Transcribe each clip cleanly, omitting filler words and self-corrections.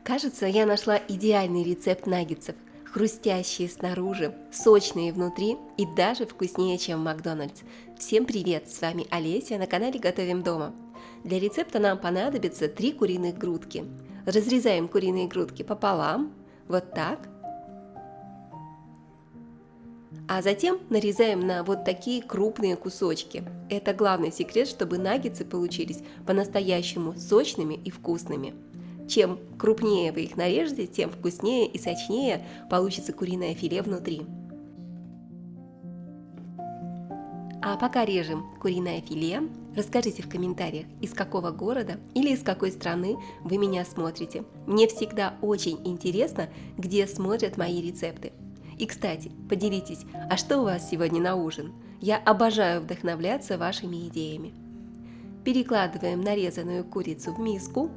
Кажется, я нашла идеальный рецепт наггетсов. Хрустящие снаружи, сочные внутри и даже вкуснее, чем в Макдональдс. Всем привет! С вами Олеся на канале Готовим дома. Для рецепта нам понадобится 3 куриных грудки. Разрезаем куриные грудки пополам, вот так. А затем нарезаем на вот такие крупные кусочки. Это главный секрет, чтобы наггетсы получились по-настоящему сочными и вкусными. Чем крупнее вы их нарежете, тем вкуснее и сочнее получится куриное филе внутри. А пока режем куриное филе, расскажите в комментариях, из какого города или из какой страны вы меня смотрите. Мне всегда очень интересно, где смотрят мои рецепты. И, кстати, поделитесь, а что у вас сегодня на ужин? Я обожаю вдохновляться вашими идеями. Перекладываем нарезанную курицу в миску.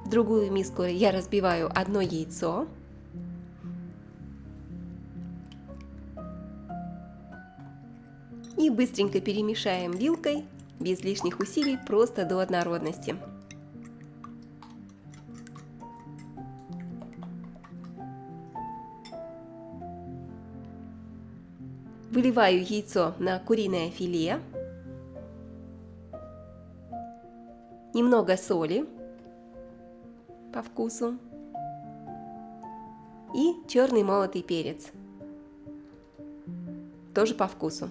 В другую миску я разбиваю одно яйцо. И быстренько перемешаем вилкой, без лишних усилий, просто до однородности. Выливаю яйцо на куриное филе. Немного соли по вкусу и черный молотый перец, тоже по вкусу.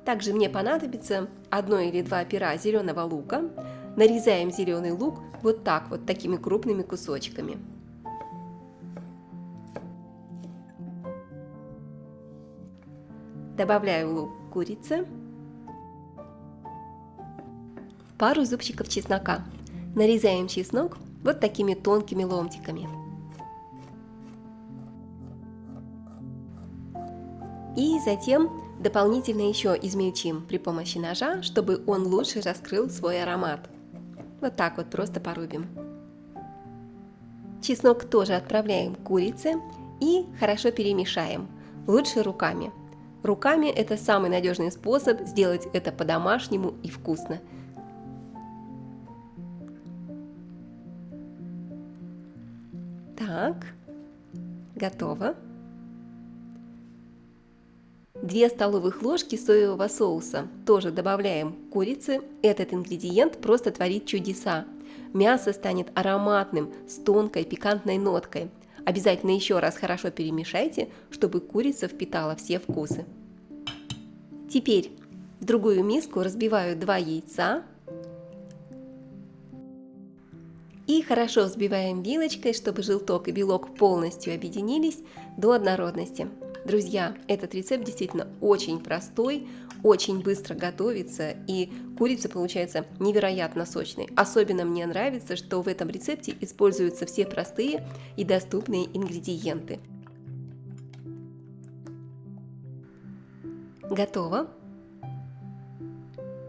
Также мне понадобится 1 или 2 пера зеленого лука. Нарезаем зеленый лук вот так вот, такими крупными кусочками. Добавляю лук к курице. Пару зубчиков чеснока. Нарезаем чеснок вот такими тонкими ломтиками. И затем дополнительно еще измельчим при помощи ножа, чтобы он лучше раскрыл свой аромат. Вот так вот просто порубим. Чеснок тоже отправляем к курице и хорошо перемешаем. Лучше руками. Руками это самый надежный способ сделать это по-домашнему и вкусно. Так, готово. 2 столовых ложки соевого соуса тоже добавляем к курице. Этот ингредиент просто творит чудеса. Мясо станет ароматным, с тонкой пикантной ноткой. Обязательно еще раз хорошо перемешайте, чтобы курица впитала все вкусы. Теперь в другую миску разбиваю 2 яйца. И хорошо взбиваем вилочкой, чтобы желток и белок полностью объединились до однородности. Друзья, этот рецепт действительно очень простой, очень быстро готовится, и курица получается невероятно сочной. Особенно мне нравится, что в этом рецепте используются все простые и доступные ингредиенты. Готово.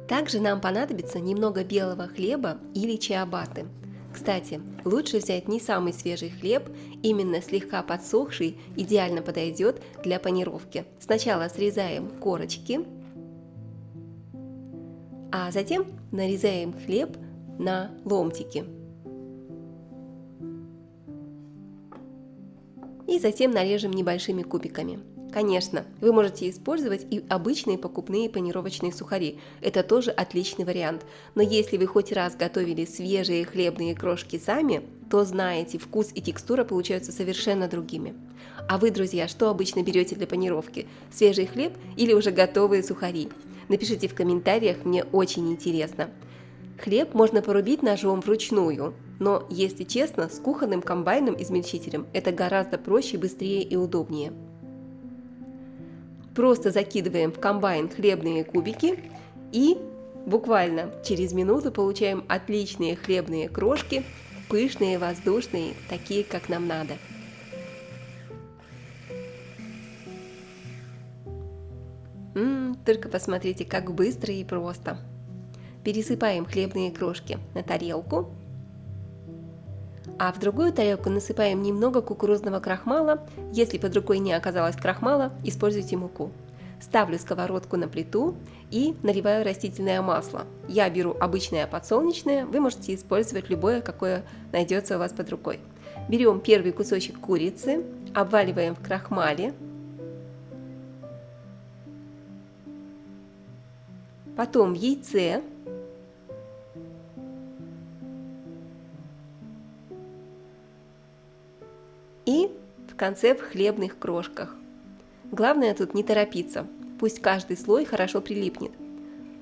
Также нам понадобится немного белого хлеба или чиабатты. Кстати, лучше взять не самый свежий хлеб, именно слегка подсохший идеально подойдет для панировки. Сначала срезаем корочки, а затем нарезаем хлеб на ломтики. И затем нарежем небольшими кубиками. Конечно, вы можете использовать и обычные покупные панировочные сухари. Это тоже отличный вариант. Но если вы хоть раз готовили свежие хлебные крошки сами, то знаете, вкус и текстура получаются совершенно другими. А вы, друзья, что обычно берете для панировки? Свежий хлеб или уже готовые сухари? Напишите в комментариях, мне очень интересно. Хлеб можно порубить ножом вручную, но, если честно, с кухонным комбайном-измельчителем это гораздо проще, быстрее и удобнее. Просто закидываем в комбайн хлебные кубики и буквально через минуту получаем отличные хлебные крошки, пышные, воздушные, такие, как нам надо. Только посмотрите, как быстро и просто. Пересыпаем хлебные крошки на тарелку. А в другую тарелку насыпаем немного кукурузного крахмала. Если под рукой не оказалось крахмала, используйте муку. Ставлю сковородку на плиту и наливаю растительное масло. Я беру обычное подсолнечное, вы можете использовать любое, какое найдется у вас под рукой. Берем первый кусочек курицы, обваливаем в крахмале, потом в яйце, и в конце в хлебных крошках. Главное тут не торопиться, пусть каждый слой хорошо прилипнет.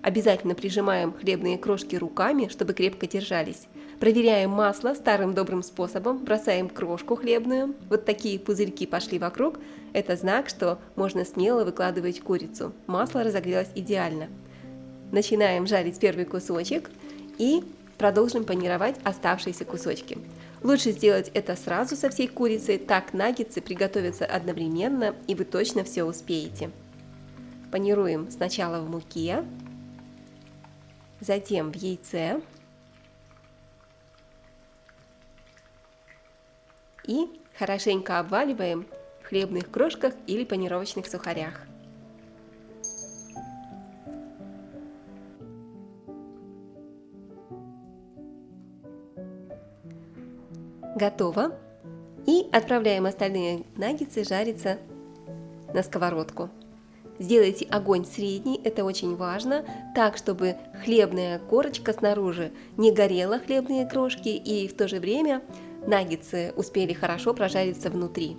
Обязательно прижимаем хлебные крошки руками, чтобы крепко держались. Проверяем масло старым добрым способом, бросаем крошку хлебную. Вот такие пузырьки пошли вокруг, это знак, что можно смело выкладывать курицу. Масло разогрелось идеально. Начинаем жарить первый кусочек и продолжим панировать оставшиеся кусочки. Лучше сделать это сразу со всей курицей, так наггетсы приготовятся одновременно и вы точно все успеете. Панируем сначала в муке, затем в яйце и хорошенько обваливаем в хлебных крошках или панировочных сухарях. Готово. И отправляем остальные наггетсы жариться на сковородку. Сделайте огонь средний, это очень важно, так, чтобы хлебная корочка снаружи не горела, хлебные крошки, и в то же время наггетсы успели хорошо прожариться внутри.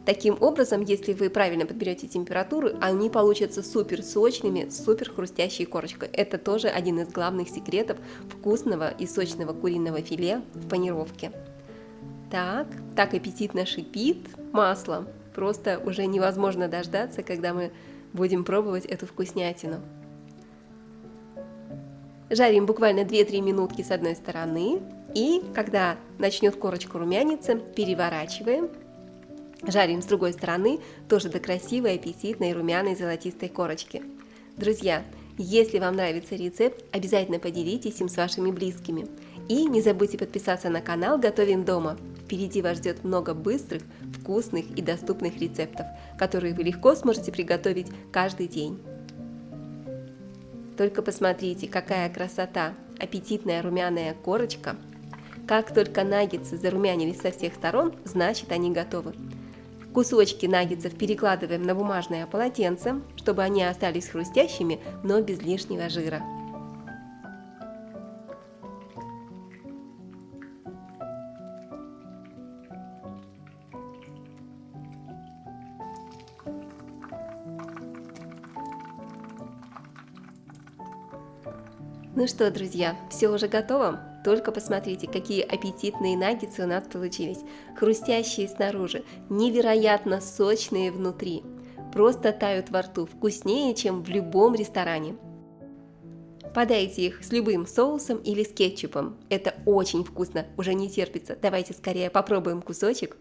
Таким образом, если вы правильно подберете температуру, они получатся супер сочными, супер хрустящей корочкой. Это тоже один из главных секретов вкусного и сочного куриного филе в панировке. Так аппетитно шипит масло. Просто уже невозможно дождаться, когда мы будем пробовать эту вкуснятину. Жарим буквально 2-3 минутки с одной стороны, и когда начнет корочка румяниться, переворачиваем. Жарим с другой стороны, тоже до красивой, аппетитной, румяной, золотистой корочки. Друзья, если вам нравится рецепт, обязательно поделитесь им с вашими близкими. И не забудьте подписаться на канал «Готовим дома». Впереди вас ждет много быстрых, вкусных и доступных рецептов, которые вы легко сможете приготовить каждый день. Только посмотрите, какая красота! Аппетитная румяная корочка. Как только наггетсы зарумянились со всех сторон, значит они готовы. Кусочки наггетсов перекладываем на бумажное полотенце, чтобы они остались хрустящими, но без лишнего жира. Ну что, друзья, все уже готово? Только посмотрите, какие аппетитные наггетсы у нас получились. Хрустящие снаружи, невероятно сочные внутри. Просто тают во рту, вкуснее, чем в любом ресторане. Подайте их с любым соусом или с кетчупом. Это очень вкусно, уже не терпится. Давайте скорее попробуем кусочек.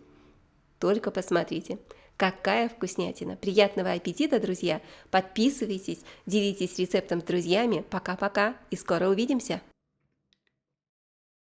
Только посмотрите, какая вкуснятина. Приятного аппетита, друзья. Подписывайтесь, делитесь рецептом с друзьями. Пока-пока и скоро увидимся.